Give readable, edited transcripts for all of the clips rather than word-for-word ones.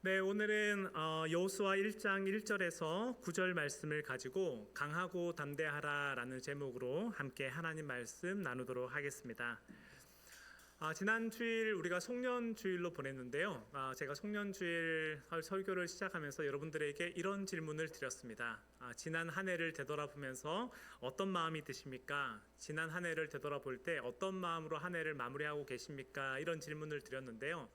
네, 오늘은 여호수아 1장 1절에서 9절 말씀을 가지고 강하고 담대하라라는 제목으로 함께 하나님 말씀 나누도록 하겠습니다. 지난 주일 우리가 송년주일로 보냈는데요. 제가 송년주일 설교를 시작하면서 여러분들에게 이런 질문을 드렸습니다. 지난 한 해를 되돌아보면서 어떤 마음이 드십니까? 지난 한 해를 되돌아볼 때 어떤 마음으로 한 해를 마무리하고 계십니까? 이런 질문을 드렸는데요.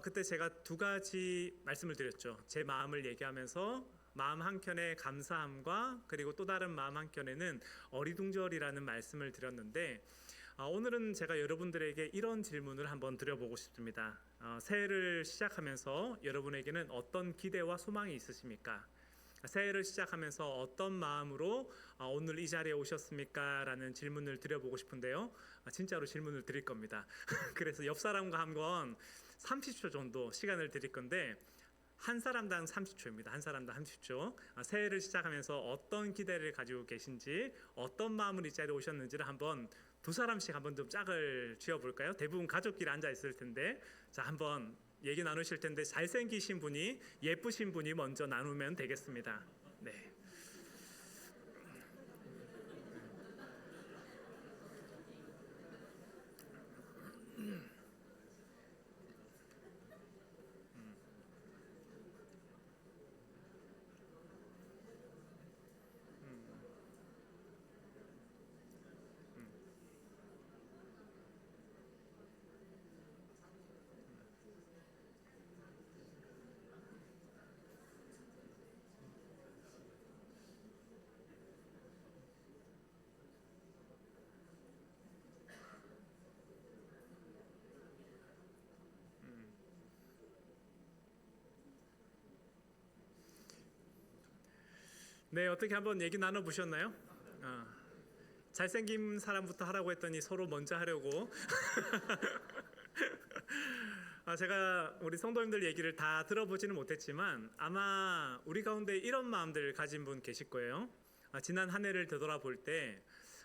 그때 제가 두 가지 말씀을 드렸죠. 제 마음을 얘기하면서 마음 한켠에 감사함과 그리고 또 다른 마음 한켠에는 어리둥절이라는 말씀을 드렸는데 오늘은 제가 여러분들에게 이런 질문을 한번 드려보고 싶습니다. 새해를 시작하면서 여러분에게는 어떤 기대와 소망이 있으십니까? 새해를 시작하면서 어떤 마음으로 오늘 이 자리에 오셨습니까? 라는 질문을 드려보고 싶은데요. 진짜로 질문을 드릴 겁니다. 그래서 옆 사람과 한번 30초 정도 시간을 드릴 건데 한 사람당 30초입니다. 한 사람당 30초. 새해를 시작하면서 어떤 기대를 가지고 계신지, 어떤 마음으로 이 자리에 오셨는지를 한번 두 사람씩 한번 좀 짝을 쥐어볼까요? 대부분 가족끼리 앉아 있을 텐데, 자 한번 얘기 나누실 텐데 잘생기신 분이, 예쁘신 분이 먼저 나누면 되겠습니다. 네. 네, 어떻게 한번 얘기 나눠보셨나요? 잘생긴 사람부터 하라고 했더니 서로 먼저 하려고. 제가 우리 성도님들 얘기를 다 들어보지는 못했지만 아마 우리 가운데 이런 마음들 가진 분 계실 거예요. 지난 한 해를 되돌아볼 때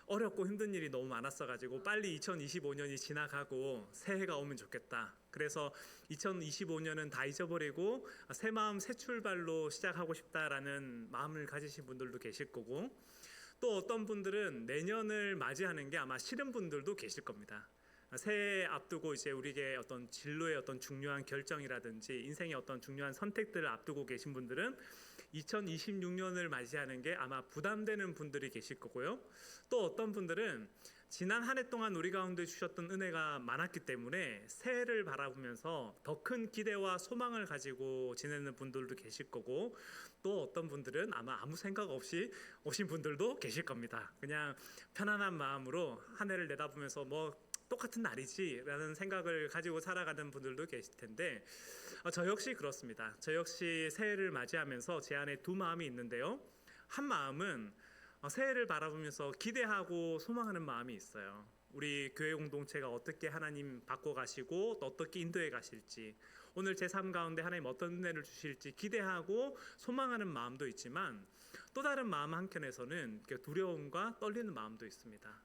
어렵고 힘든 일이 너무 많았어가지고 빨리 2025년이 지나가고 새해가 오면 좋겠다. 그래서 2025년은 다 잊어버리고 새 마음 새 출발로 시작하고 싶다라는 마음을 가지신 분들도 계실 거고, 또 어떤 분들은 내년을 맞이하는 게 아마 싫은 분들도 계실 겁니다. 새해 앞두고 이제 우리에게 어떤 진로의 어떤 중요한 결정이라든지 인생의 어떤 중요한 선택들을 앞두고 계신 분들은 2026년을 맞이하는 게 아마 부담되는 분들이 계실 거고요. 또 어떤 분들은 지난 한 해 동안 우리 가운데 주셨던 은혜가 많았기 때문에 새해를 바라보면서 더 큰 기대와 소망을 가지고 지내는 분들도 계실 거고, 또 어떤 분들은 아마 아무 생각 없이 오신 분들도 계실 겁니다. 그냥 편안한 마음으로 한 해를 내다보면서 똑같은 날이지 라는 생각을 가지고 살아가는 분들도 계실 텐데, 저 역시 그렇습니다. 저 역시 새해를 맞이하면서 제 안에 두 마음이 있는데요. 한 마음은 새해를 바라보면서 기대하고 소망하는 마음이 있어요. 우리 교회 공동체가 어떻게 하나님 바꿔가시고 또 어떻게 인도해 가실지, 오늘 제 삶 가운데 하나님 어떤 은혜를 주실지 기대하고 소망하는 마음도 있지만, 또 다른 마음 한켠에서는 두려움과 떨리는 마음도 있습니다.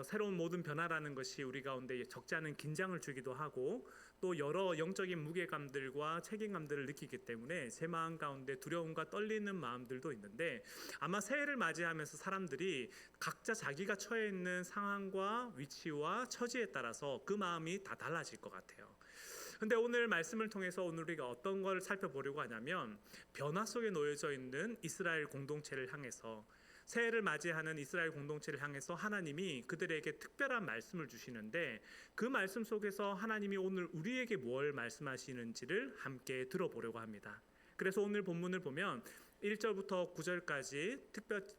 새로운 모든 변화라는 것이 우리 가운데 적지 않은 긴장을 주기도 하고, 또 여러 영적인 무게감들과 책임감들을 느끼기 때문에 제 마음 가운데 두려움과 떨리는 마음들도 있는데, 아마 새해를 맞이하면서 사람들이 각자 자기가 처해 있는 상황과 위치와 처지에 따라서 그 마음이 다 달라질 것 같아요. 근데 오늘 말씀을 통해서 오늘 우리가 어떤 걸 살펴보려고 하냐면, 변화 속에 놓여져 있는 이스라엘 공동체를 향해서, 새해를 맞이하는 이스라엘 공동체를 향해서 하나님이 그들에게 특별한 말씀을 주시는데, 그 말씀 속에서 하나님이 오늘 우리에게 뭘 말씀하시는지를 함께 들어보려고 합니다. 그래서 오늘 본문을 보면 1절부터 9절까지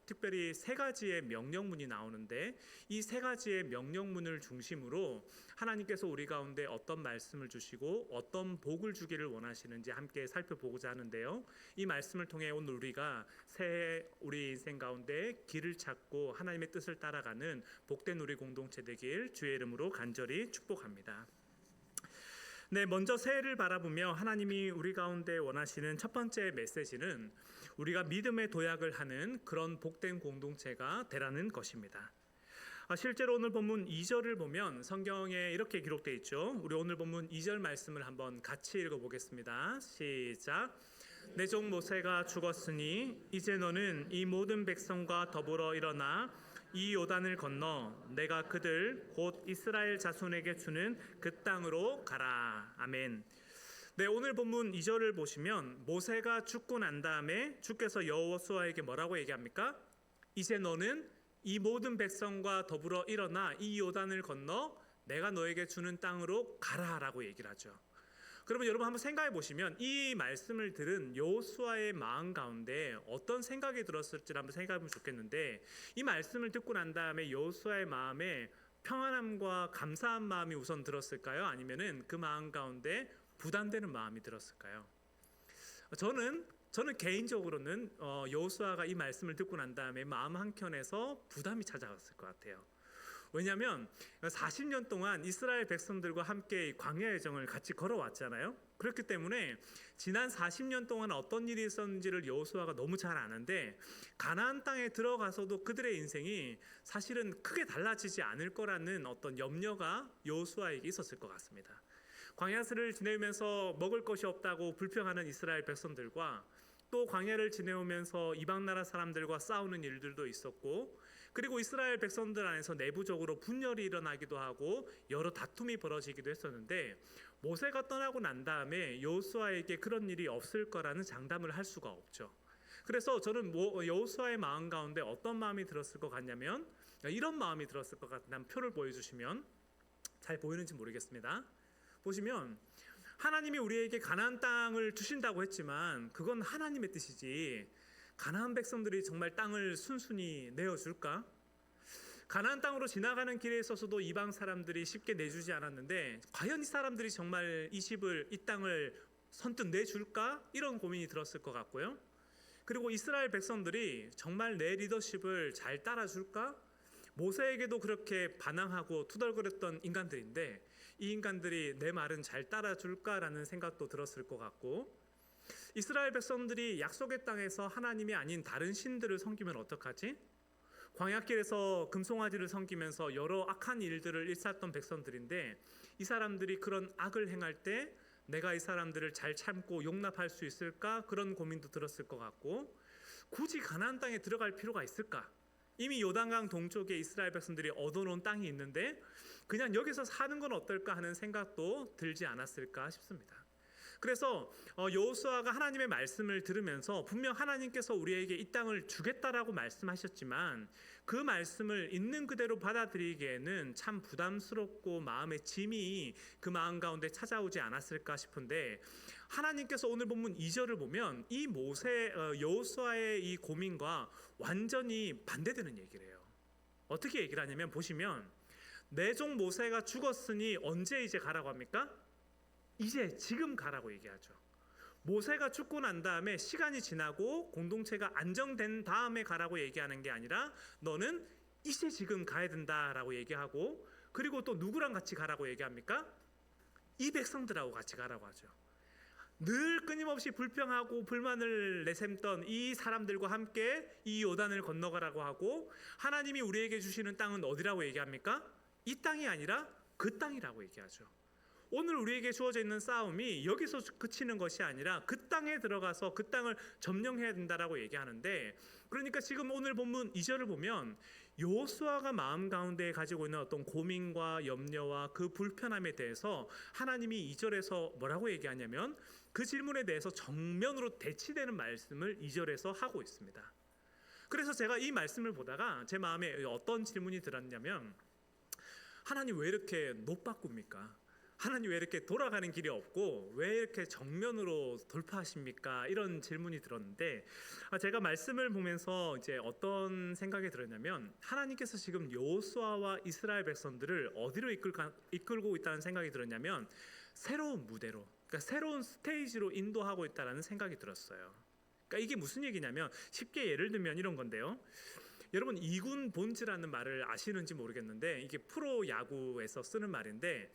특별히 세 가지의 명령문이 나오는데, 이 세 가지의 명령문을 중심으로 하나님께서 우리 가운데 어떤 말씀을 주시고 어떤 복을 주기를 원하시는지 함께 살펴보고자 하는데요. 이 말씀을 통해 오늘 우리가 새해 우리 인생 가운데 길을 찾고 하나님의 뜻을 따라가는 복된 우리 공동체 되길 주의 이름으로 간절히 축복합니다. 네, 먼저 새해를 바라보며 하나님이 우리 가운데 원하시는 첫 번째 메시지는 우리가 믿음의 도약을 하는 그런 복된 공동체가 되라는 것입니다. 실제로 오늘 본문 2절을 보면 성경에 이렇게 기록되어 있죠. 우리 오늘 본문 2절 말씀을 한번 같이 읽어보겠습니다. 시작. 내 종 모세가 죽었으니 이제 너는 이 모든 백성과 더불어 일어나 이 요단을 건너 내가 그들 곧 이스라엘 자손에게 주는 그 땅으로 가라. 아멘. 네, 오늘 본문 2절을 보시면 모세가 죽고 난 다음에 주께서 여호수아에게 뭐라고 얘기합니까? 이제 너는 이 모든 백성과 더불어 일어나 이 요단을 건너 내가 너에게 주는 땅으로 가라라고 얘기를 하죠. 그러면 여러분 한번 생각해 보시면 이 말씀을 들은 여호수아의 마음 가운데 어떤 생각이 들었을지 한번 생각해 보면 좋겠는데, 이 말씀을 듣고 난 다음에 여호수아의 마음에 평안함과 감사한 마음이 우선 들었을까요? 아니면은 그 마음 가운데 부담되는 마음이 들었을까요? 저는 개인적으로는 여호수아가 이 말씀을 듣고 난 다음에 마음 한켠에서 부담이 찾아왔을 것 같아요. 왜냐하면 40년 동안 이스라엘 백성들과 함께 광야 여정을 같이 걸어왔잖아요. 그렇기 때문에 지난 40년 동안 어떤 일이 있었는지를 여호수아가 너무 잘 아는데, 가나안 땅에 들어가서도 그들의 인생이 사실은 크게 달라지지 않을 거라는 어떤 염려가 여호수아에게 있었을 것 같습니다. 광야를 지내면서 먹을 것이 없다고 불평하는 이스라엘 백성들과 또 광야를 지내오면서 이방 나라 사람들과 싸우는 일들도 있었고, 그리고 이스라엘 백성들 안에서 내부적으로 분열이 일어나기도 하고 여러 다툼이 벌어지기도 했었는데, 모세가 떠나고 난 다음에 여호수아에게 그런 일이 없을 거라는 장담을 할 수가 없죠. 그래서 저는 여호수아의 마음 가운데 어떤 마음이 들었을 것 같냐면 이런 마음이 들었을 것 같다는 표를 보여주시면 잘 보이는지 모르겠습니다. 보시면 하나님이 우리에게 가나안 땅을 주신다고 했지만 그건 하나님의 뜻이지 가나안 백성들이 정말 땅을 순순히 내어줄까? 가나안 땅으로 지나가는 길에 있어서도 이방 사람들이 쉽게 내주지 않았는데 과연 이 사람들이 정말 이 땅을 선뜻 내줄까? 이런 고민이 들었을 것 같고요. 그리고 이스라엘 백성들이 정말 내 리더십을 잘 따라줄까? 모세에게도 그렇게 반항하고 투덜거렸던 인간들인데 이 인간들이 내 말은 잘 따라줄까라는 생각도 들었을 것 같고, 이스라엘 백성들이 약속의 땅에서 하나님이 아닌 다른 신들을 섬기면 어떡하지? 광야길에서 금송아지를 섬기면서 여러 악한 일들을 일삼았던 백성들인데 이 사람들이 그런 악을 행할 때 내가 이 사람들을 잘 참고 용납할 수 있을까? 그런 고민도 들었을 것 같고, 굳이 가나안 땅에 들어갈 필요가 있을까? 이미 요단강 동쪽에 이스라엘 백성들이 얻어놓은 땅이 있는데 그냥 여기서 사는 건 어떨까 하는 생각도 들지 않았을까 싶습니다. 그래서 여호수아가 하나님의 말씀을 들으면서 분명 하나님께서 우리에게 이 땅을 주겠다라고 말씀하셨지만 그 말씀을 있는 그대로 받아들이기에는 참 부담스럽고 마음의 짐이 그 마음 가운데 찾아오지 않았을까 싶은데, 하나님께서 오늘 본문 2절을 보면 이 여호수아의 이 고민과 완전히 반대되는 얘기를 해요. 어떻게 얘기를 하냐면 보시면 내 종 모세가 죽었으니 언제 이제 가라고 합니까? 이제 지금 가라고 얘기하죠. 모세가 죽고 난 다음에 시간이 지나고 공동체가 안정된 다음에 가라고 얘기하는 게 아니라 너는 이제 지금 가야 된다라고 얘기하고, 그리고 또 누구랑 같이 가라고 얘기합니까? 이 백성들하고 같이 가라고 하죠. 늘 끊임없이 불평하고 불만을 내셈던 이 사람들과 함께 이 요단을 건너가라고 하고, 하나님이 우리에게 주시는 땅은 어디라고 얘기합니까? 이 땅이 아니라 그 땅이라고 얘기하죠. 오늘 우리에게 주어져 있는 싸움이 여기서 그치는 것이 아니라 그 땅에 들어가서 그 땅을 점령해야 된다라고 얘기하는데, 그러니까 지금 오늘 본문 2절을 보면 여호수아가 마음 가운데 가지고 있는 어떤 고민과 염려와 그 불편함에 대해서 하나님이 2절에서 뭐라고 얘기하냐면 그 질문에 대해서 정면으로 대치되는 말씀을 2절에서 하고 있습니다. 그래서 제가 이 말씀을 보다가 제 마음에 어떤 질문이 들었냐면, 하나님 왜 이렇게 노빠꾸입니까? 하나님 왜 이렇게 돌아가는 길이 없고 왜 이렇게 정면으로 돌파하십니까? 이런 질문이 들었는데, 제가 말씀을 보면서 이제 어떤 생각이 들었냐면 하나님께서 지금 여호수아와 이스라엘 백성들을 어디로 이끌고 있다는 생각이 들었냐면 새로운 무대로, 그러니까 새로운 스테이지로 인도하고 있다는 생각이 들었어요. 그러니까 이게 무슨 얘기냐면 쉽게 예를 들면 이런 건데요. 여러분 이군 본즈라는 말을 아시는지 모르겠는데 이게 프로야구에서 쓰는 말인데,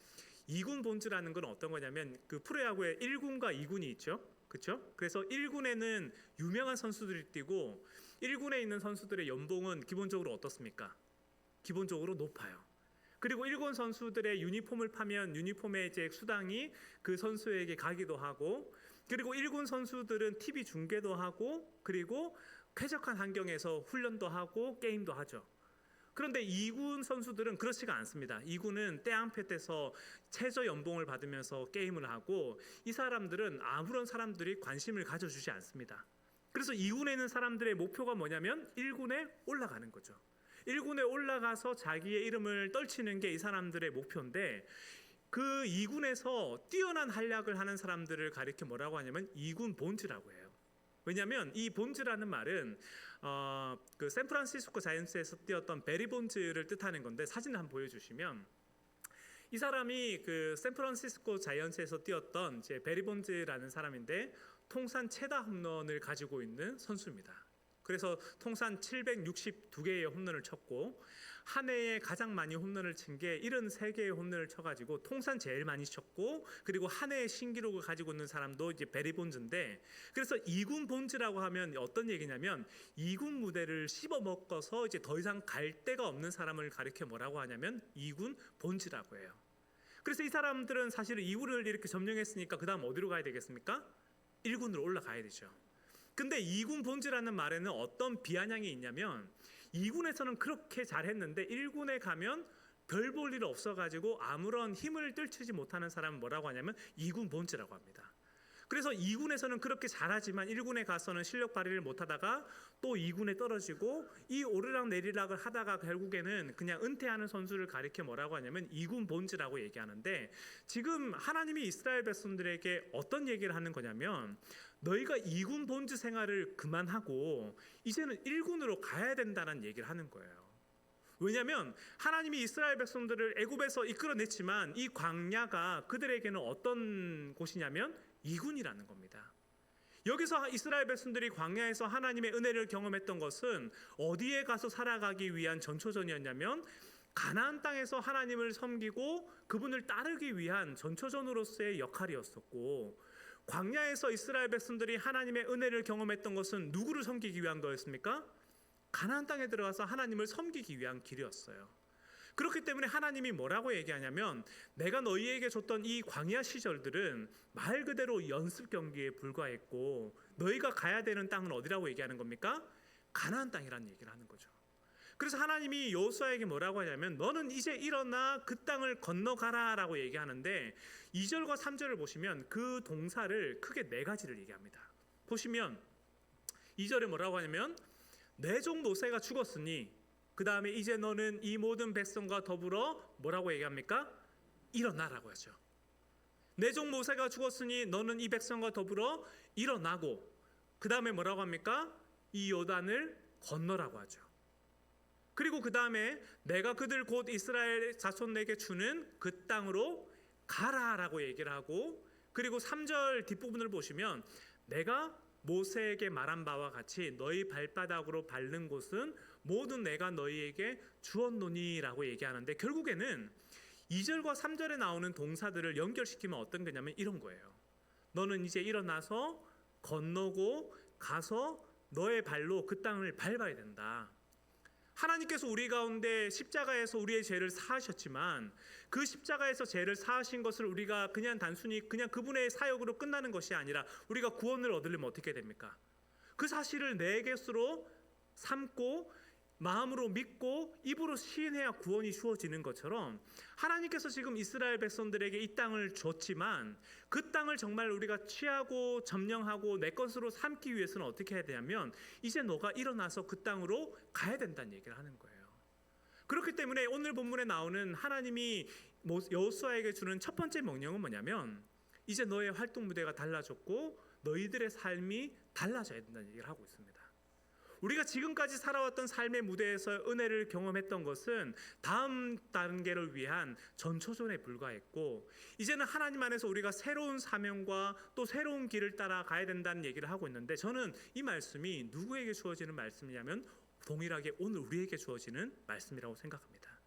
2군 본즈라는 건 어떤 거냐면 그 프로야구에 1군과 2군이 있죠. 그렇죠? 그래서 1군에는 유명한 선수들이 뛰고 1군에 있는 선수들의 연봉은 기본적으로 어떻습니까? 기본적으로 높아요. 그리고 일본 선수들의 유니폼을 파면 유니폼의 이제 수당이 그 선수에게 가기도 하고, 그리고 일본 선수들은 TV 중계도 하고, 그리고 쾌적한 환경에서 훈련도 하고 게임도 하죠. 그런데 2군 선수들은 그렇지가 않습니다. 2군은 떼양볕에서 최저 연봉을 받으면서 게임을 하고, 이 사람들은 아무런 사람들이 관심을 가져주지 않습니다. 그래서 2군에 있는 사람들의 목표가 뭐냐면 1군에 올라가는 거죠. 1군에 올라가서 자기의 이름을 떨치는 게 이 사람들의 목표인데, 그 2군에서 뛰어난 활약을 하는 사람들을 가리켜 뭐라고 하냐면 2군 본즈라고 해요. 왜냐하면 이 본즈라는 말은 그 샌프란시스코 자이언츠에서 뛰었던 베리 본즈를 뜻하는 건데, 사진을 한번 보여주시면 이 사람이 그 샌프란시스코 자이언츠에서 뛰었던 이제 베리 본즈라는 사람인데, 통산 최다 홈런을 가지고 있는 선수입니다. 그래서 통산 762개의 홈런을 쳤고, 한 해에 가장 많이 홈런을 친 게 73개의 홈런을 쳐가지고 통산 제일 많이 쳤고, 그리고 한 해의 신기록을 가지고 있는 사람도 이제 베리 본즈인데, 그래서 2군 본즈라고 하면 어떤 얘기냐면 2군 무대를 씹어 먹어서 이제 더 이상 갈 데가 없는 사람을 가리켜 뭐라고 하냐면 2군 본즈라고 해요. 그래서 이 사람들은 사실은 2군을 이렇게 점령했으니까 그 다음 어디로 가야 되겠습니까? 1군으로 올라가야 되죠. 근데 2군 본즈라는 말에는 어떤 비아냥이 있냐면, 2군에서는 그렇게 잘했는데 1군에 가면 별 볼 일 없어가지고 아무런 힘을 떨치지 못하는 사람은 뭐라고 하냐면 2군 본즈라고 합니다. 그래서 2군에서는 그렇게 잘하지만 1군에 가서는 실력 발휘를 못하다가 또 2군에 떨어지고, 이 오르락 내리락을 하다가 결국에는 그냥 은퇴하는 선수를 가리켜 뭐라고 하냐면 2군 본즈라고 얘기하는데, 지금 하나님이 이스라엘 백성들에게 어떤 얘기를 하는 거냐면, 너희가 2군 본즈 생활을 그만하고 이제는 1군으로 가야 된다는 얘기를 하는 거예요. 왜냐하면 하나님이 이스라엘 백성들을 애굽에서 이끌어냈지만 이 광야가 그들에게는 어떤 곳이냐면 2군이라는 겁니다. 여기서 이스라엘 백성들이 광야에서 하나님의 은혜를 경험했던 것은 어디에 가서 살아가기 위한 전초전이었냐면, 가나안 땅에서 하나님을 섬기고 그분을 따르기 위한 전초전으로서의 역할이었었고, 광야에서 이스라엘 백성들이 하나님의 은혜를 경험했던 것은 누구를 섬기기 위한 거였습니까? 가나안 땅에 들어가서 하나님을 섬기기 위한 길이었어요. 그렇기 때문에 하나님이 뭐라고 얘기하냐면, 내가 너희에게 줬던 이 광야 시절들은 말 그대로 연습 경기에 불과했고, 너희가 가야 되는 땅은 어디라고 얘기하는 겁니까? 가나안 땅이라는 얘기를 하는 거죠. 그래서 하나님이 여호수아에게 뭐라고 하냐면, 너는 이제 일어나 그 땅을 건너가라 라고 얘기하는데, 2절과 3절을 보시면 그 동사를 크게 4가지를 얘기합니다. 보시면 2절에 뭐라고 하냐면, 내 종 모세가 죽었으니 그 다음에 이제 너는 이 모든 백성과 더불어 뭐라고 얘기합니까? 일어나라고 하죠. 내 종 모세가 죽었으니 너는 이 백성과 더불어 일어나고, 그 다음에 뭐라고 합니까? 이 요단을 건너라고 하죠. 그리고 그 다음에 내가 그들 곧 이스라엘 자손에게 주는 그 땅으로 가라라고 얘기를 하고, 그리고 3절 뒷부분을 보시면 내가 모세에게 말한 바와 같이 너희 발바닥으로 밟는 곳은 모두 내가 너희에게 주었노니라고 얘기하는데, 결국에는 2절과 3절에 나오는 동사들을 연결시키면 어떤 거냐면 이런 거예요. 너는 이제 일어나서 건너고 가서 너의 발로 그 땅을 밟아야 된다. 하나님께서 우리 가운데 십자가에서 우리의 죄를 사하셨지만, 그 십자가에서 죄를 사하신 것을 우리가 그냥 단순히 그냥 그분의 사역으로 끝나는 것이 아니라, 우리가 구원을 얻으려면 어떻게 됩니까? 그 사실을 내 것으로 삼고 마음으로 믿고 입으로 시인해야 구원이 주어지는 것처럼, 하나님께서 지금 이스라엘 백성들에게 이 땅을 줬지만 그 땅을 정말 우리가 취하고 점령하고 내 것으로 삼기 위해서는 어떻게 해야 되냐면, 이제 너가 일어나서 그 땅으로 가야 된다는 얘기를 하는 거예요. 그렇기 때문에 오늘 본문에 나오는 하나님이 여호수아에게 주는 첫 번째 명령은 뭐냐면, 이제 너의 활동 무대가 달라졌고 너희들의 삶이 달라져야 된다는 얘기를 하고 있습니다. 우리가 지금까지 살아왔던 삶의 무대에서 은혜를 경험했던 것은 다음 단계를 위한 전초전에 불과했고, 이제는 하나님 안에서 우리가 새로운 사명과 또 새로운 길을 따라 가야 된다는 얘기를 하고 있는데, 저는 이 말씀이 누구에게 주어지는 말씀이냐면 동일하게 오늘 우리에게 주어지는 말씀이라고 생각합니다.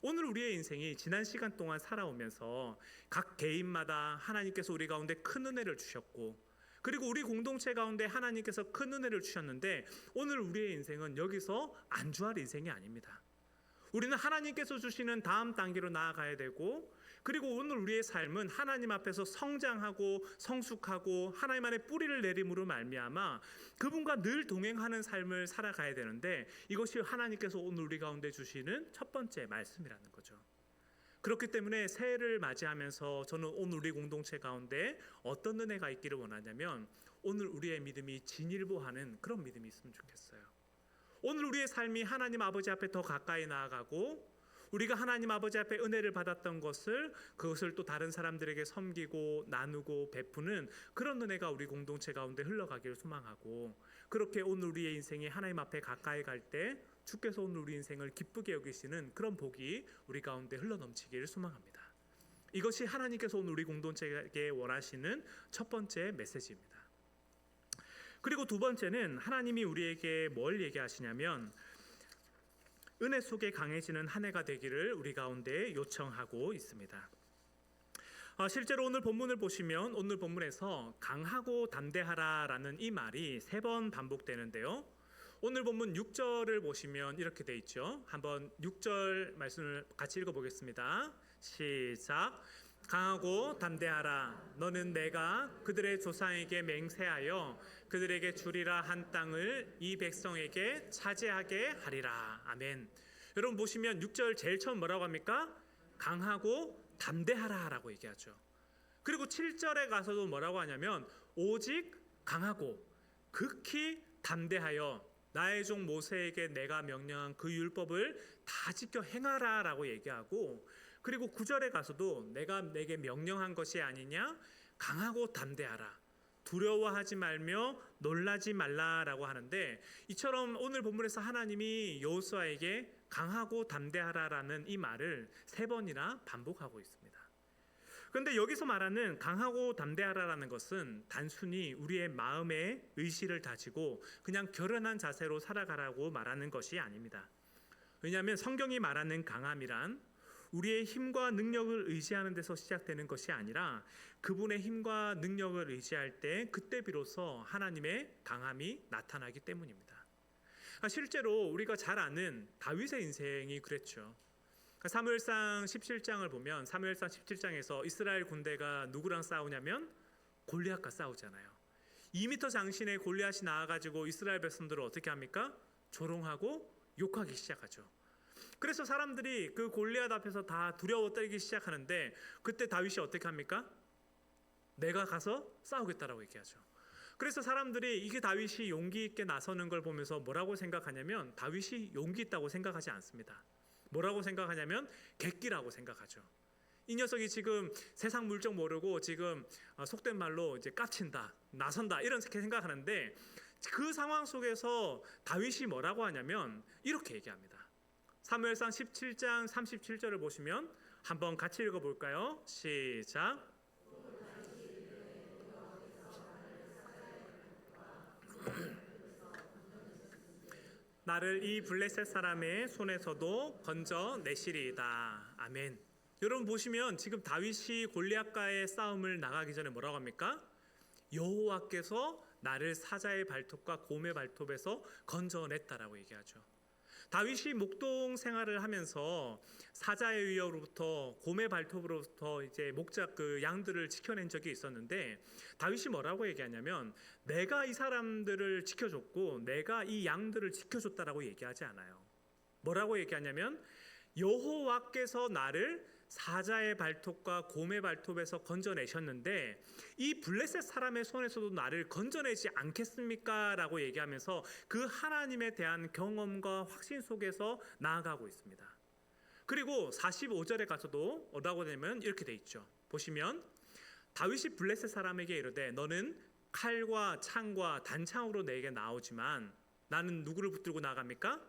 오늘 우리의 인생이 지난 시간 동안 살아오면서 각 개인마다 하나님께서 우리 가운데 큰 은혜를 주셨고, 그리고 우리 공동체 가운데 하나님께서 큰 은혜를 주셨는데, 오늘 우리의 인생은 여기서 안주할 인생이 아닙니다. 우리는 하나님께서 주시는 다음 단계로 나아가야 되고, 그리고 오늘 우리의 삶은 하나님 앞에서 성장하고 성숙하고 하나님 안에 뿌리를 내림으로 말미암아 그분과 늘 동행하는 삶을 살아가야 되는데, 이것이 하나님께서 오늘 우리 가운데 주시는 첫 번째 말씀이라는 거죠. 그렇기 때문에 새해를 맞이하면서 저는 오늘 우리 공동체 가운데 어떤 은혜가 있기를 원하냐면, 오늘 우리의 믿음이 진일보하는 그런 믿음이 있으면 좋겠어요. 오늘 우리의 삶이 하나님 아버지 앞에 더 가까이 나아가고, 우리가 하나님 아버지 앞에 은혜를 받았던 그것을 또 다른 사람들에게 섬기고 나누고 베푸는 그런 은혜가 우리 공동체 가운데 흘러가기를 소망하고, 그렇게 오늘 우리의 인생이 하나님 앞에 가까이 갈 때 주께서 오늘 우리 인생을 기쁘게 여기시는 그런 복이 우리 가운데 흘러넘치기를 소망합니다. 이것이 하나님께서 오늘 우리 공동체에게 원하시는 첫 번째 메시지입니다. 그리고 두 번째는 하나님이 우리에게 뭘 얘기하시냐면, 은혜 속에 강해지는 한 해가 되기를 우리 가운데 요청하고 있습니다. 실제로 오늘 본문을 보시면 오늘 본문에서 강하고 담대하라라는 이 말이 3번 반복되는데요. 오늘 본문 6절을 보시면 이렇게 돼 있죠. 한번 6절 말씀을 같이 읽어보겠습니다. 시작. 강하고 담대하라. 너는 내가 그들의 조상에게 맹세하여 그들에게 주리라 한 땅을 이 백성에게 차지하게 하리라. 아멘. 여러분 보시면 6절 제일 처음 뭐라고 합니까? 강하고 담대하라 라고 얘기하죠. 그리고 7절에 가서도 뭐라고 하냐면, 오직 강하고 극히 담대하여 나의 종 모세에게 내가 명령한 그 율법을 다 지켜 행하라 라고 얘기하고, 그리고 9절에 가서도 내가 내게 명령한 것이 아니냐, 강하고 담대하라, 두려워하지 말며 놀라지 말라라고 하는데, 이처럼 오늘 본문에서 하나님이 여호수아에게 강하고 담대하라라는 이 말을 3번이나 반복하고 있습니다. 그런데 여기서 말하는 강하고 담대하라라는 것은 단순히 우리의 마음의 의지를 다지고 그냥 결연한 자세로 살아가라고 말하는 것이 아닙니다. 왜냐하면 성경이 말하는 강함이란 우리의 힘과 능력을 의지하는 데서 시작되는 것이 아니라, 그분의 힘과 능력을 의지할 때 그때 비로소 하나님의 강함이 나타나기 때문입니다. 실제로 우리가 잘 아는 다윗의 인생이 그랬죠. 사무엘상 17장을 보면 사무엘상 17장에서 이스라엘 군대가 누구랑 싸우냐면 골리앗과 싸우잖아요. 2m 장신의 골리앗이 나와가지고 이스라엘 백성들을 어떻게 합니까? 조롱하고 욕하기 시작하죠. 그래서 사람들이 그 골리앗 앞에서 다 두려워 떨기 시작하는데, 그때 다윗이 어떻게 합니까? 내가 가서 싸우겠다라고 얘기하죠. 그래서 사람들이 이게 다윗이 용기 있게 나서는 걸 보면서 뭐라고 생각하냐면, 다윗이 용기 있다고 생각하지 않습니다. 뭐라고 생각하냐면 객기라고 생각하죠. 이 녀석이 지금 세상 물정 모르고 지금 속된 말로 이제 깝친다, 나선다 이렇게 생각하는데, 그 상황 속에서 다윗이 뭐라고 하냐면 이렇게 얘기합니다. 사무엘상 17장 37절을 보시면 한번 같이 읽어볼까요? 시작. 나를 이 블레셋 사람의 손에서도 건져내시리이다. 아멘. 여러분 보시면 지금 다윗이 골리앗과의 싸움을 나가기 전에 뭐라고 합니까? 여호와께서 나를 사자의 발톱과 곰의 발톱에서 건져냈다라고 얘기하죠. 다윗이 목동 생활을 하면서 사자의 위협으로부터 곰의 발톱으로부터 이제 목자 그 양들을 지켜낸 적이 있었는데, 다윗이 뭐라고 얘기하냐면 내가 이 사람들을 지켜줬고 내가 이 양들을 지켜줬다라고 얘기하지 않아요. 뭐라고 얘기하냐면 여호와께서 나를 사자의 발톱과 곰의 발톱에서 건져내셨는데 이 블레셋 사람의 손에서도 나를 건져내지 않겠습니까? 라고 얘기하면서 그 하나님에 대한 경험과 확신 속에서 나아가고 있습니다. 그리고 45절에 가서도 뭐라고 되면 이렇게 돼 있죠. 보시면 다윗이 블레셋 사람에게 이르되 너는 칼과 창과 단창으로 내게 나오지만 나는 누구를 붙들고 나갑니까?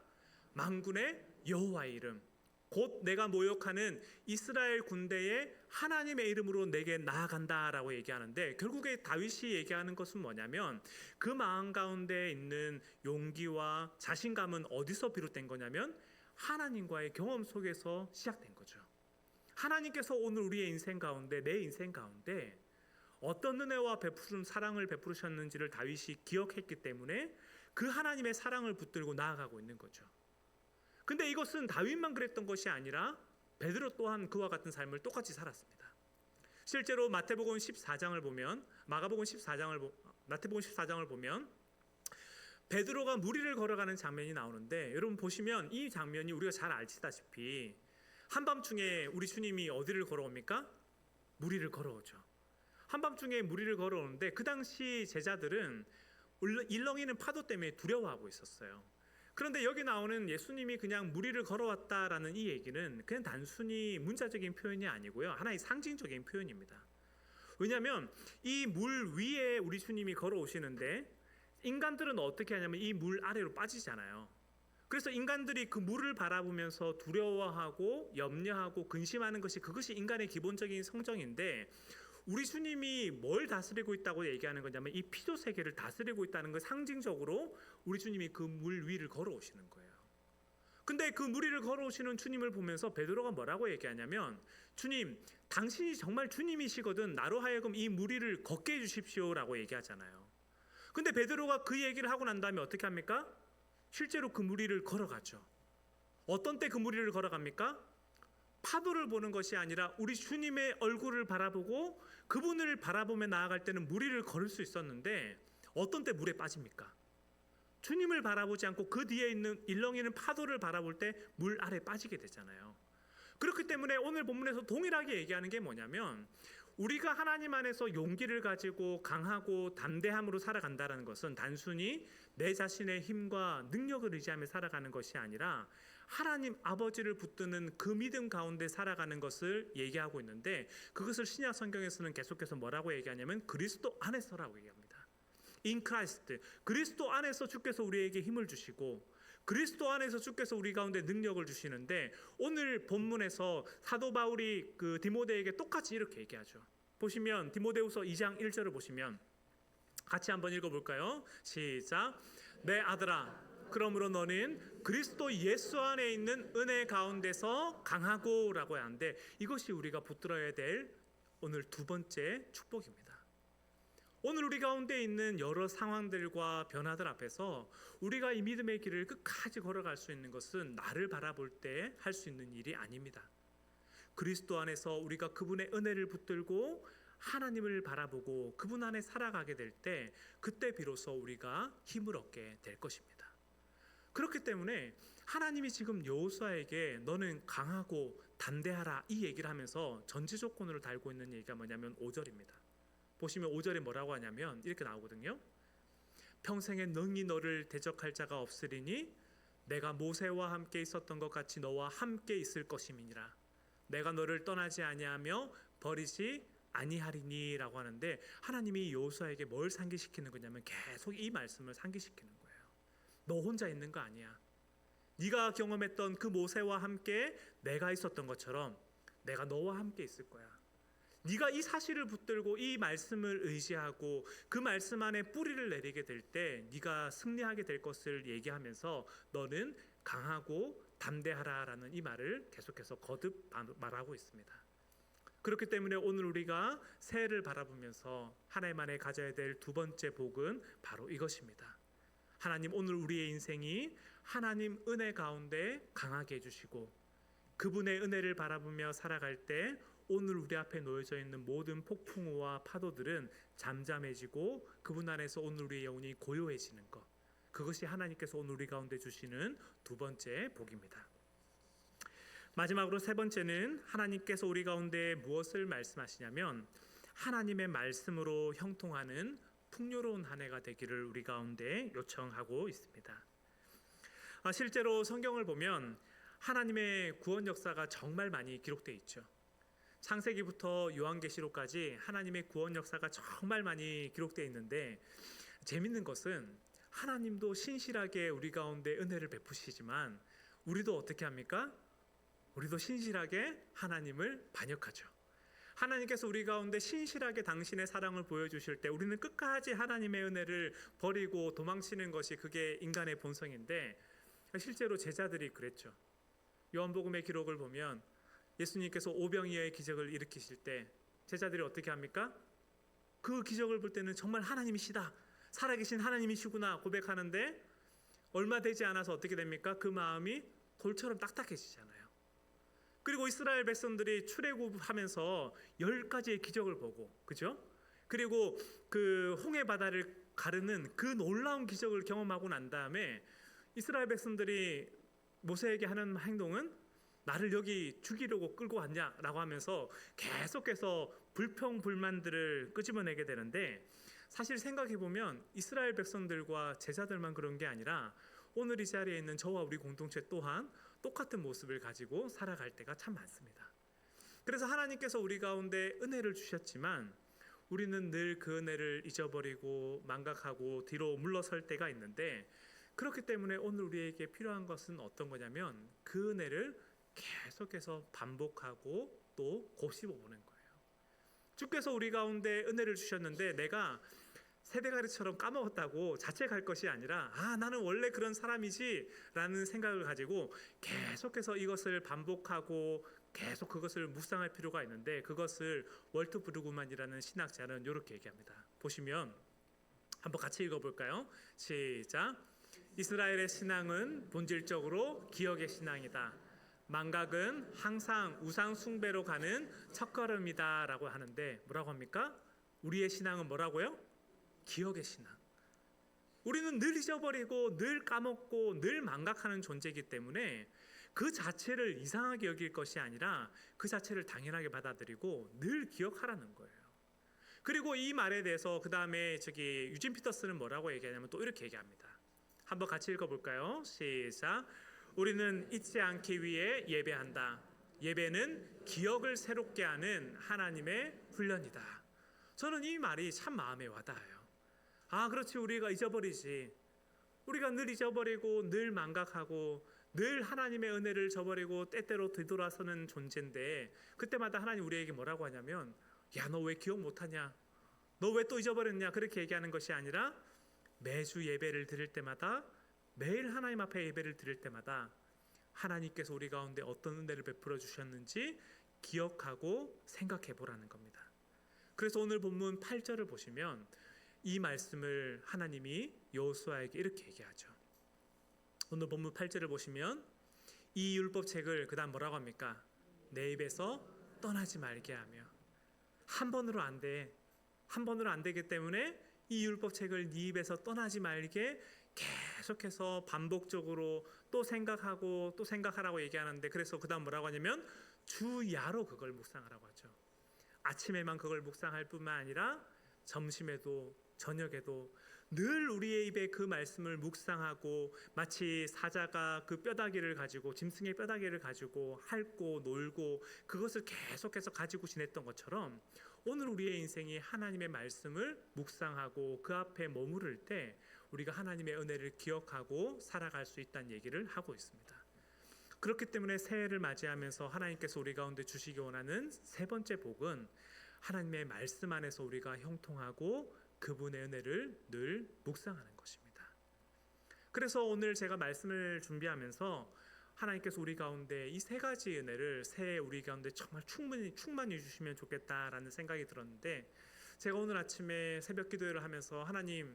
만군의 여호와의 이름, 곧 내가 모욕하는 이스라엘 군대의 하나님의 이름으로 내게 나아간다라고 얘기하는데, 결국에 다윗이 얘기하는 것은 뭐냐면 그 마음 가운데 있는 용기와 자신감은 어디서 비롯된 거냐면 하나님과의 경험 속에서 시작된 거죠. 하나님께서 오늘 우리의 인생 가운데, 내 인생 가운데 어떤 은혜와 사랑을 베푸셨는지를 다윗이 기억했기 때문에 그 하나님의 사랑을 붙들고 나아가고 있는 거죠. 근데 이것은 다윗만 그랬던 것이 아니라 베드로 또한 그와 같은 삶을 똑같이 살았습니다. 실제로 마태복음 14장을 보면 마태복음 14장을 보면 베드로가 무리를 걸어가는 장면이 나오는데, 여러분 보시면 이 장면이 우리가 잘 아시다시피 한밤중에 우리 주님이 어디를 걸어옵니까? 무리를 걸어오죠. 한밤중에 무리를 걸어오는데 그 당시 제자들은 일렁이는 파도 때문에 두려워하고 있었어요. 그런데 여기 나오는 예수님이 그냥 무리를 걸어왔다라는 이 얘기는 그냥 단순히 문자적인 표현이 아니고요, 하나의 상징적인 표현입니다. 왜냐하면 이 물 위에 우리 주님이 걸어오시는데 인간들은 어떻게 하냐면 이 물 아래로 빠지잖아요. 그래서 인간들이 그 물을 바라보면서 두려워하고 염려하고 근심하는 것이, 그것이 인간의 기본적인 성정인데, 우리 주님이 뭘 다스리고 있다고 얘기하는 거냐면 이 피조 세계를 다스리고 있다는 걸 상징적으로 우리 주님이 그 물 위를 걸어오시는 거예요. 근데 그 물 위를 걸어오시는 주님을 보면서 베드로가 뭐라고 얘기하냐면, 주님, 당신이 정말 주님이시거든 나로 하여금 이 물 위를 걷게 해주십시오라고 얘기하잖아요. 근데 베드로가 그 얘기를 하고 난 다음에 어떻게 합니까? 실제로 그 물 위를 걸어가죠. 어떤 때 그 물 위를 걸어갑니까? 파도를 보는 것이 아니라 우리 주님의 얼굴을 바라보고 그분을 바라보며 나아갈 때는 물 위를 걸을 수 있었는데, 어떤 때 물에 빠집니까? 주님을 바라보지 않고 그 뒤에 있는 일렁이는 파도를 바라볼 때 물 아래 빠지게 되잖아요. 그렇기 때문에 오늘 본문에서 동일하게 얘기하는 게 뭐냐면, 우리가 하나님 안에서 용기를 가지고 강하고 담대함으로 살아간다는 것은 단순히 내 자신의 힘과 능력을 의지하며 살아가는 것이 아니라 하나님 아버지를 붙드는 그 믿음 가운데 살아가는 것을 얘기하고 있는데, 그것을 신약 성경에서는 계속해서 뭐라고 얘기하냐면 그리스도 안에서라고 얘기합니다. In Christ, 그리스도 안에서 주께서 우리에게 힘을 주시고 그리스도 안에서 주께서 우리 가운데 능력을 주시는데, 오늘 본문에서 사도 바울이 그 디모데에게 똑같이 이렇게 얘기하죠. 보시면 디모데후서 2장 1절을 보시면 같이 한번 읽어볼까요? 시작. 내 아들아, 그러므로 너는 그리스도 예수 안에 있는 은혜 가운데서 강하고 라고 하는데, 이것이 우리가 붙들어야 될 오늘 두 번째 축복입니다. 오늘 우리 가운데 있는 여러 상황들과 변화들 앞에서 우리가 이 믿음의 길을 끝까지 걸어갈 수 있는 것은 나를 바라볼 때 할 수 있는 일이 아닙니다. 그리스도 안에서 우리가 그분의 은혜를 붙들고 하나님을 바라보고 그분 안에 살아가게 될 때, 그때 비로소 우리가 힘을 얻게 될 것입니다. 그렇기 때문에 하나님이 지금 여호수아에게 너는 강하고 담대하라 이 얘기를 하면서 전제 조건으로 달고 있는 얘기가 뭐냐면 5절입니다. 보시면 5절에 뭐라고 하냐면 이렇게 나오거든요. 평생에 능히 너를 대적할 자가 없으리니 내가 모세와 함께 있었던 것 같이 너와 함께 있을 것임이니라. 내가 너를 떠나지 아니하며 버리지 아니하리니 라고 하는데, 하나님이 여호수아에게 뭘 상기시키는 거냐면 계속 이 말씀을 상기시키는 거예요. 너 혼자 있는 거 아니야. 네가 경험했던 그 모세와 함께 내가 있었던 것처럼 내가 너와 함께 있을 거야. 네가 이 사실을 붙들고 이 말씀을 의지하고 그 말씀 안에 뿌리를 내리게 될 때 네가 승리하게 될 것을 얘기하면서 너는 강하고 담대하라라는 이 말을 계속해서 거듭 말하고 있습니다. 그렇기 때문에 오늘 우리가 새해를 바라보면서 하나님 안에 가져야 될 두 번째 복은 바로 이것입니다. 하나님, 오늘 우리의 인생이 하나님 은혜 가운데 강하게 해주시고 그분의 은혜를 바라보며 살아갈 때 오늘 우리 앞에 놓여져 있는 모든 폭풍우와 파도들은 잠잠해지고 그분 안에서 오늘 우리의 영혼이 고요해지는 것, 그것이 하나님께서 오늘 우리 가운데 주시는 두 번째 복입니다. 마지막으로 세 번째는 하나님께서 우리 가운데 무엇을 말씀하시냐면 하나님의 말씀으로 형통하는 풍요로운 한 해가 되기를 우리 가운데 요청하고 있습니다. 실제로 성경을 보면 하나님의 구원 역사가 정말 많이 기록되어 있죠. 창세기부터 요한계시록까지 하나님의 구원 역사가 정말 많이 기록되어 있는데, 재밌는 것은 하나님도 신실하게 우리 가운데 은혜를 베푸시지만 우리도 어떻게 합니까? 우리도 신실하게 하나님을 반역하죠. 하나님께서 우리 가운데 신실하게 당신의 사랑을 보여주실 때 우리는 끝까지 하나님의 은혜를 버리고 도망치는 것이 그게 인간의 본성인데, 실제로 제자들이 그랬죠. 요한복음의 기록을 보면 예수님께서 오병이어의 기적을 일으키실 때 제자들이 어떻게 합니까? 그 기적을 볼 때는 정말 하나님이시다, 살아계신 하나님이시구나 고백하는데 얼마 되지 않아서 어떻게 됩니까? 그 마음이 돌처럼 딱딱해지잖아요. 그리고 이스라엘 백성들이 출애굽하면서 10가지의 기적을 보고, 그죠? 그리고 그 홍해 바다를 가르는 그 놀라운 기적을 경험하고 난 다음에 이스라엘 백성들이 모세에게 하는 행동은 나를 여기 죽이려고 끌고 왔냐라고 하면서 계속해서 불평불만들을 끄집어내게 되는데, 사실 생각해 보면 이스라엘 백성들과 제자들만 그런 게 아니라 오늘 이 자리에 있는 저와 우리 공동체 또한 똑같은 모습을 가지고 살아갈 때가 참 많습니다. 그래서 하나님께서 우리 가운데 은혜를 주셨지만 우리는 늘 그 은혜를 잊어버리고 망각하고 뒤로 물러설 때가 있는데, 그렇기 때문에 오늘 우리에게 필요한 것은 어떤 거냐면 그 은혜를 계속해서 반복하고 또 곱씹어 보는 거예요. 주께서 우리 가운데 은혜를 주셨는데 내가 세대가리처럼 까먹었다고 자책할 것이 아니라 나는 원래 그런 사람이지 라는 생각을 가지고 계속해서 이것을 반복하고 계속 그것을 묵상할 필요가 있는데, 그것을 월트 브루그만이라는 신학자는 이렇게 얘기합니다. 보시면 한번 같이 읽어볼까요? 시작. 이스라엘의 신앙은 본질적으로 기억의 신앙이다. 망각은 항상 우상 숭배로 가는 첫걸음이다 라고 하는데, 뭐라고 합니까? 우리의 신앙은 뭐라고요? 기억의 신앙. 우리는 늘 잊어버리고 늘 까먹고 늘 망각하는 존재이기 때문에 그 자체를 이상하게 여길 것이 아니라 그 자체를 당연하게 받아들이고 늘 기억하라는 거예요. 그리고 이 말에 대해서 그 다음에 유진 피터스는 뭐라고 얘기하냐면 또 이렇게 얘기합니다. 한번 같이 읽어볼까요? 시작. 우리는 잊지 않기 위해 예배한다. 예배는 기억을 새롭게 하는 하나님의 훈련이다. 저는 이 말이 참 마음에 와닿아요. 그렇지, 우리가 잊어버리지. 우리가 늘 잊어버리고 늘 망각하고 늘 하나님의 은혜를 저버리고 때때로 되돌아서는 존재인데, 그때마다 하나님 우리에게 뭐라고 하냐면 야, 너 왜 기억 못하냐? 너 왜 또 잊어버렸냐? 그렇게 얘기하는 것이 아니라 매주 예배를 드릴 때마다, 매일 하나님 앞에 예배를 드릴 때마다 하나님께서 우리 가운데 어떤 은혜를 베풀어 주셨는지 기억하고 생각해 보라는 겁니다. 그래서 오늘 본문 8절을 보시면 이 말씀을 하나님이 여호수아에게 이렇게 얘기하죠. 오늘 본문 8절을 보시면 이 율법책을 그다음 뭐라고 합니까? 내 입에서 떠나지 말게 하며. 한 번으로 안 돼. 한 번으로 안 되기 때문에 이 율법책을 네 입에서 떠나지 말게 계속해서 반복적으로 또 생각하고 또 생각하라고 얘기하는데, 그래서 그다음 뭐라고 하냐면 주야로 그걸 묵상하라고 하죠. 아침에만 그걸 묵상할 뿐만 아니라 점심에도 저녁에도 늘 우리의 입에 그 말씀을 묵상하고, 마치 사자가 그 뼈다귀를 가지고, 짐승의 뼈다귀를 가지고 핥고 놀고 그것을 계속해서 가지고 지냈던 것처럼 오늘 우리의 인생이 하나님의 말씀을 묵상하고 그 앞에 머무를 때 우리가 하나님의 은혜를 기억하고 살아갈 수 있다는 얘기를 하고 있습니다. 그렇기 때문에 새해를 맞이하면서 하나님께서 우리 가운데 주시기 원하는 세 번째 복은 하나님의 말씀 안에서 우리가 형통하고 그분의 은혜를 늘 묵상하는 것입니다. 그래서 오늘 제가 말씀을 준비하면서 하나님께서 우리 가운데 이 세 가지 은혜를 새해 우리 가운데 정말 충만히 주시면 좋겠다라는 생각이 들었는데, 제가 오늘 아침에 새벽 기도회를 하면서 하나님,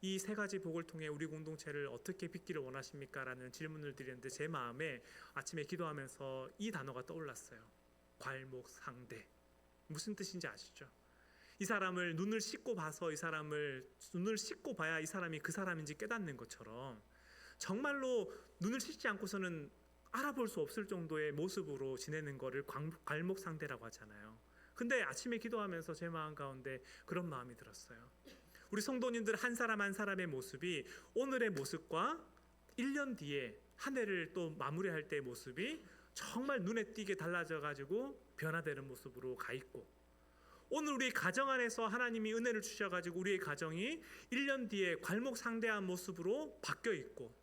이 세 가지 복을 통해 우리 공동체를 어떻게 빚기를 원하십니까? 라는 질문을 드렸는데 제 마음에 아침에 기도하면서 이 단어가 떠올랐어요. 괄목상대. 무슨 뜻인지 아시죠? 이 사람을 눈을 씻고 봐서 이 사람을 눈을 씻고 봐야 이 사람이 그 사람인지 깨닫는 것처럼 정말로 눈을 씻지 않고서는 알아볼 수 없을 정도의 모습으로 지내는 거를 괄목상대라고 하잖아요. 근데 아침에 기도하면서 제 마음 가운데 그런 마음이 들었어요. 우리 성도님들 한 사람 한 사람의 모습이 오늘의 모습과 1년 뒤에 한 해를 또 마무리할 때의 모습이 정말 눈에 띄게 달라져 가지고 변화되는 모습으로 가 있고, 오늘 우리 가정 안에서 하나님이 은혜를 주셔가지고 우리의 가정이 1년 뒤에 괄목상대한 모습으로 바뀌어 있고,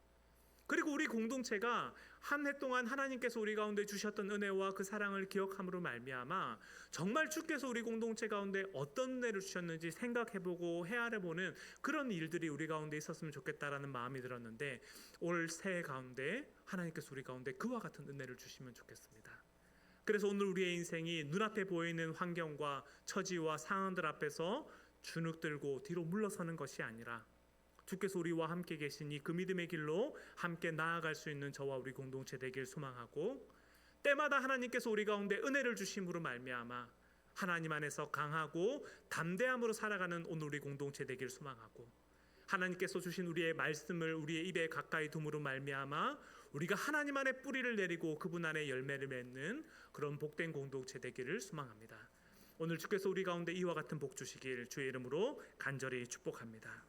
그리고 우리 공동체가 한 해 동안 하나님께서 우리 가운데 주셨던 은혜와 그 사랑을 기억함으로 말미암아 정말 주께서 우리 공동체 가운데 어떤 은혜를 주셨는지 생각해보고 헤아려보는 그런 일들이 우리 가운데 있었으면 좋겠다라는 마음이 들었는데, 올 새해 가운데 하나님께서 우리 가운데 그와 같은 은혜를 주시면 좋겠습니다. 그래서 오늘 우리의 인생이 눈앞에 보이는 환경과 처지와 상황들 앞에서 주눅 들고 뒤로 물러서는 것이 아니라 주께서 우리와 함께 계시니 그 믿음의 길로 함께 나아갈 수 있는 저와 우리 공동체 되길 소망하고, 때마다 하나님께서 우리 가운데 은혜를 주심으로 말미암아 하나님 안에서 강하고 담대함으로 살아가는 오늘 우리 공동체 되길 소망하고, 하나님께서 주신 우리의 말씀을 우리의 입에 가까이 둠으로 말미암아 우리가 하나님 안에 뿌리를 내리고 그분 안에 열매를 맺는 그런 복된 공동체 되기를 소망합니다. 오늘 주께서 우리 가운데 이와 같은 복 주시길 주의 이름으로 간절히 축복합니다.